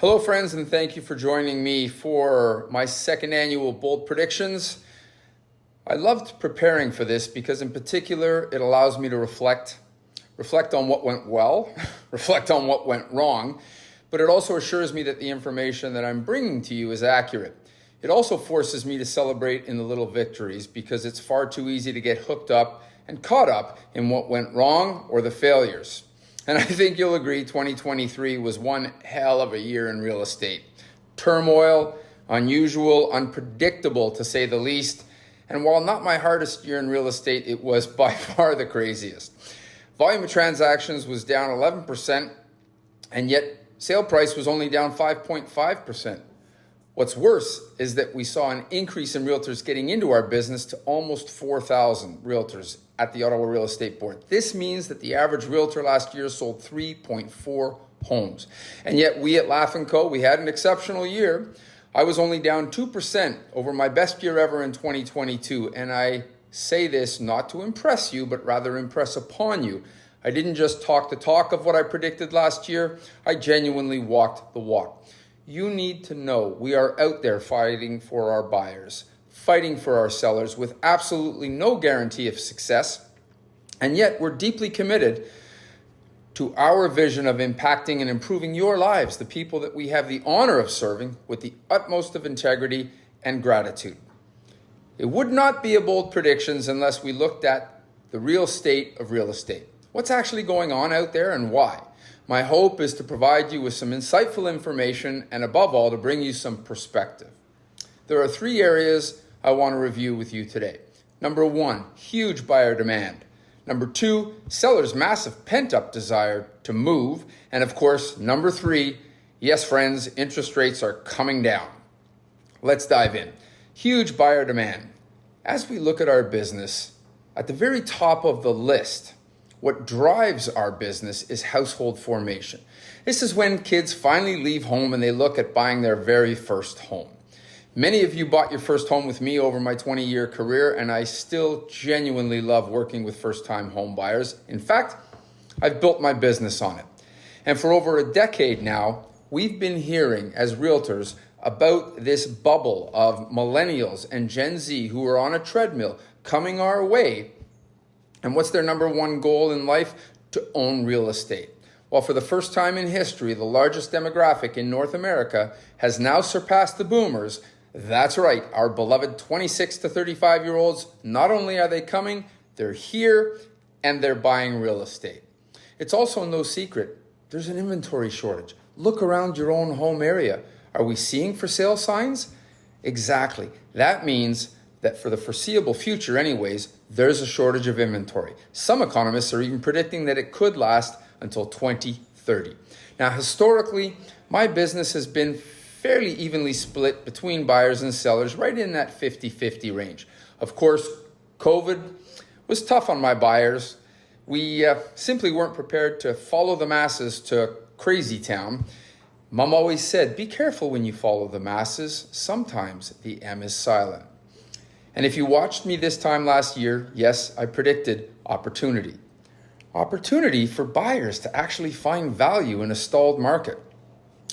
Hello friends, and thank you for joining me for my second annual Bold Predictions. I loved preparing for this because in particular, it allows me to reflect on what went well, reflect on what went wrong, but it also assures me that the information that I'm bringing to you is accurate. It also forces me to celebrate in the little victories because it's far too easy to get hooked up and caught up in what went wrong or the failures. And I think you'll agree 2023 was one hell of a year in real estate. Turmoil, unusual, unpredictable to say the least. And while not my hardest year in real estate, it was by far the craziest. Volume of transactions was down 11%, and yet sale price was only down 5.5%. What's worse is that we saw an increase in realtors getting into our business to almost 4,000 realtors at the Ottawa Real Estate Board. This means that the average realtor last year sold 3.4 homes. And yet we at Laugh & Co., we had an exceptional year. I was only down 2% over my best year ever in 2022. And I say this not to impress you, but rather impress upon you. I didn't just talk the talk of what I predicted last year. I genuinely walked the walk. You need to know we are out there fighting for our buyers, fighting for our sellers with absolutely no guarantee of success. And yet we're deeply committed to our vision of impacting and improving your lives, the people that we have the honor of serving with the utmost of integrity and gratitude. It would not be a bold predictions unless we looked at the real state of real estate. What's actually going on out there and why? My hope is to provide you with some insightful information and above all, to bring you some perspective. There are three areas I want to review with you today. Number one, huge buyer demand. Number two, sellers' massive pent-up desire to move. And of course, number three, yes, friends, interest rates are coming down. Let's dive in. Huge buyer demand. As we look at our business, at the very top of the list, what drives our business is household formation. This is when kids finally leave home and they look at buying their very first home. Many of you bought your first home with me over my 20-year career, and I still genuinely love working with first-time home buyers. In fact, I've built my business on it. And for over a decade now, we've been hearing as realtors about this bubble of millennials and Gen Z who are on a treadmill coming our way. And what's their number one goal in life? To own real estate. Well, for the first time in history, the largest demographic in North America has now surpassed the boomers. That's right, our beloved 26 to 35-year-olds. Not only are they coming, they're here and they're buying real estate. It's also no secret, there's an inventory shortage. Look around your own home area. Are we seeing for sale signs? Exactly. That means that for the foreseeable future anyways, there's a shortage of inventory. Some economists are even predicting that it could last until 2030. Now, historically, my business has been fairly evenly split between buyers and sellers, right in that 50-50 range. Of course, COVID was tough on my buyers. We simply weren't prepared to follow the masses to crazy town. Mom always said, be careful when you follow the masses. Sometimes the M is silent. And if you watched me this time last year, yes, I predicted opportunity. Opportunity for buyers to actually find value in a stalled market.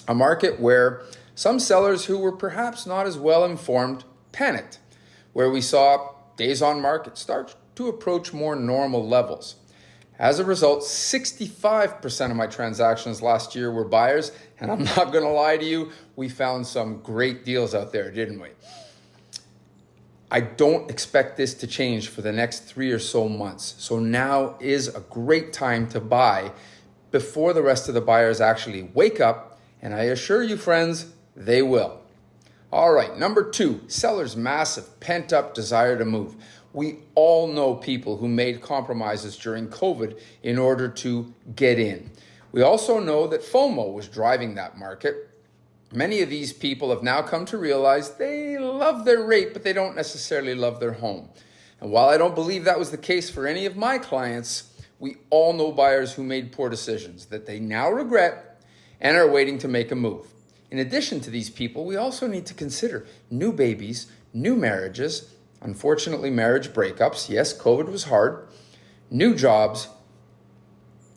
A market where some sellers who were perhaps not as well informed panicked, where we saw days on market start to approach more normal levels. As a result, 65% of my transactions last year were buyers, and I'm not going to lie to you, we found some great deals out there, didn't we? I don't expect this to change for the next 3 or so months. So now is a great time to buy before the rest of the buyers actually wake up. And I assure you, friends, they will. All right, number two, sellers' massive pent-up desire to move. We all know people who made compromises during COVID in order to get in. We also know that FOMO was driving that market. Many of these people have now come to realize they love their rate, but they don't necessarily love their home. And while I don't believe that was the case for any of my clients, we all know buyers who made poor decisions that they now regret and are waiting to make a move. In addition to these people, we also need to consider new babies, new marriages, unfortunately marriage breakups, yes, COVID was hard, new jobs,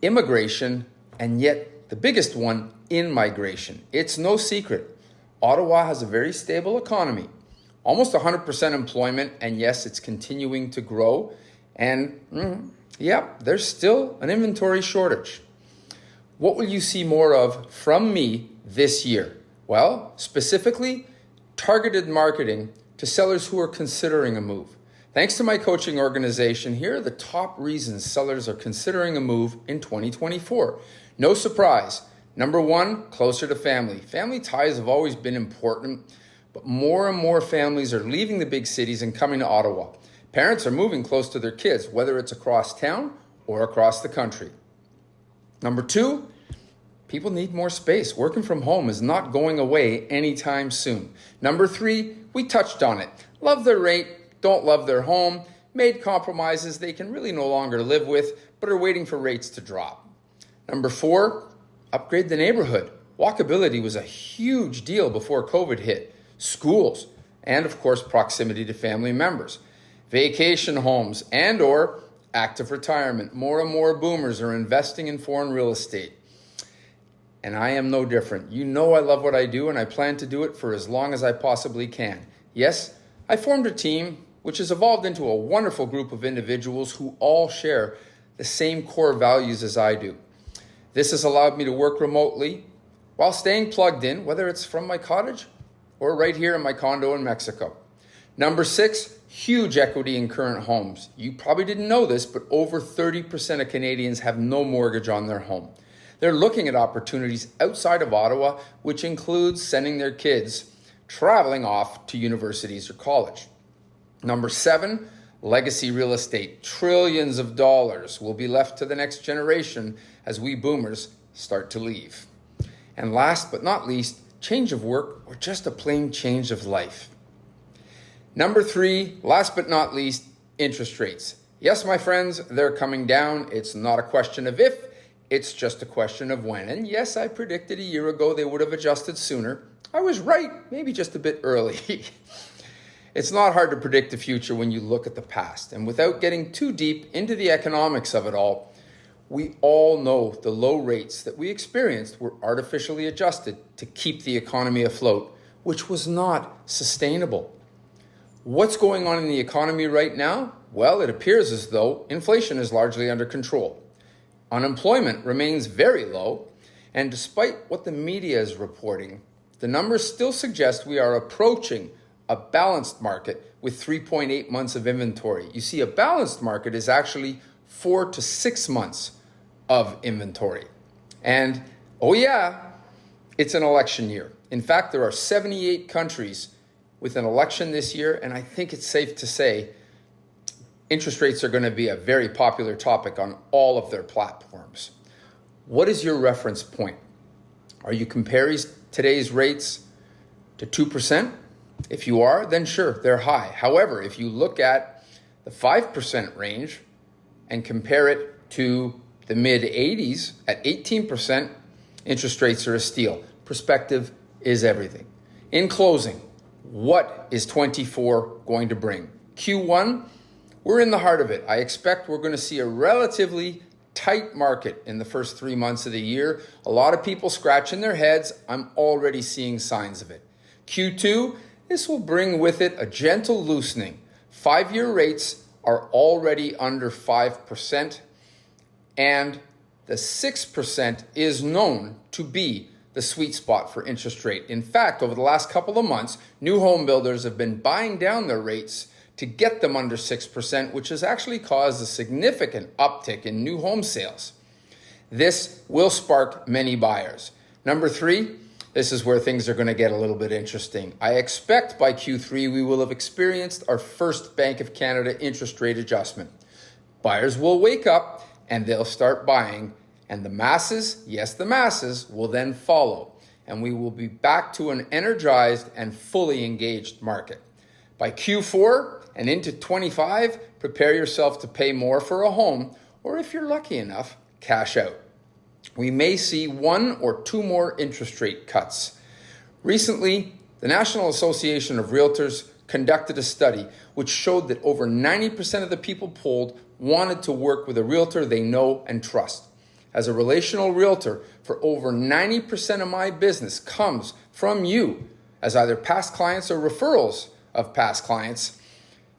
immigration, and yet the biggest one, in-migration. It's no secret. Ottawa has a very stable economy, almost 100% employment, and yes, it's continuing to grow. And there's still an inventory shortage. What will you see more of from me this year? Well, specifically, targeted marketing to sellers who are considering a move. Thanks to my coaching organization, here are the top reasons sellers are considering a move in 2024. No surprise. Number one, closer to family. Family ties have always been important, but more and more families are leaving the big cities and coming to Ottawa. Parents are moving close to their kids, whether it's across town or across the country. Number two, people need more space. Working from home is not going away anytime soon. Number three, we touched on it. Love their rate, don't love their home, made compromises they can really no longer live with, but are waiting for rates to drop. Number four, upgrade the neighborhood. Walkability was a huge deal before COVID hit. Schools, and of course, proximity to family members. Vacation homes and or active retirement. More and more boomers are investing in foreign real estate. And I am no different. You know I love what I do and I plan to do it for as long as I possibly can. Yes, I formed a team which has evolved into a wonderful group of individuals who all share the same core values as I do. This has allowed me to work remotely while staying plugged in, whether it's from my cottage or right here in my condo in Mexico. Number six, huge equity in current homes. You probably didn't know this, but over 30% of Canadians have no mortgage on their home. They're looking at opportunities outside of Ottawa, which includes sending their kids traveling off to universities or college. Number seven, legacy real estate. Trillions of dollars will be left to the next generation as we boomers start to leave. And last but not least, change of work or just a plain change of life. Number three, last but not least, interest rates. Yes, my friends, they're coming down. It's not a question of if, it's just a question of when. And yes, I predicted a year ago they would have adjusted sooner. I was right, maybe just a bit early. It's not hard to predict the future when you look at the past. And without getting too deep into the economics of it all, we all know the low rates that we experienced were artificially adjusted to keep the economy afloat, which was not sustainable. What's going on in the economy right now? Well, it appears as though inflation is largely under control. Unemployment remains very low, and despite what the media is reporting, the numbers still suggest we are approaching a balanced market with 3.8 months of inventory. You see, a balanced market is actually 4 to 6 months of inventory. And oh yeah, it's an election year. In fact, there are 78 countries with an election this year, and I think it's safe to say interest rates are going to be a very popular topic on all of their platforms. What is your reference point? Are you comparing today's rates to 2%? If you are, then sure, they're high. However, if you look at the 5% range and compare it to the mid-80s at 18%, interest rates are a steal. Perspective is everything. In closing, what is 24 going to bring? Q1, we're in the heart of it. I expect we're going to see a relatively tight market in the first 3 months of the year. A lot of people scratching their heads. I'm already seeing signs of it. Q2, this will bring with it a gentle loosening. 5-year rates are already under 5%, and the 6% is known to be the sweet spot for interest rate. In fact, over the last couple of months, new home builders have been buying down their rates to get them under 6%, which has actually caused a significant uptick in new home sales. This will spark many buyers. Number three, this is where things are going to get a little bit interesting. I expect by Q3 we will have experienced our first Bank of Canada interest rate adjustment. Buyers will wake up and they'll start buying, and the masses, yes, the masses, will then follow, and we will be back to an energized and fully engaged market. By Q4 and into 25, prepare yourself to pay more for a home, or if you're lucky enough, cash out. We may see 1 or 2 more interest rate cuts. Recently, the National Association of Realtors conducted a study which showed that over 90% of the people polled wanted to work with a realtor they know and trust. As a relational realtor, for over 90% of my business comes from you as either past clients or referrals of past clients.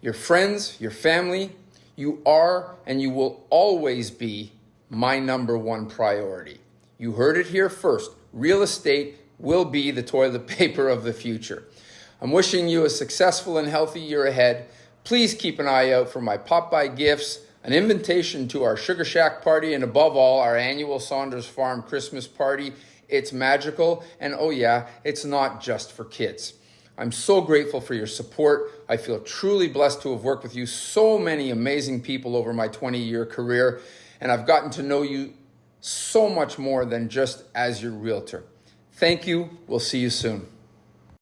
Your friends, your family, you are and you will always be my number one priority. You heard it here first. Real estate will be the toilet paper of the future. I'm wishing you a successful and healthy year ahead. Please keep an eye out for my pop-by gifts, an invitation to our Sugar Shack party, and above all, our annual Saunders Farm Christmas party. It's magical, and oh yeah, it's not just for kids. I'm so grateful for your support. I feel truly blessed to have worked with you, so many amazing people over my 20-year career, and I've gotten to know you so much more than just as your realtor. Thank you. We'll see you soon.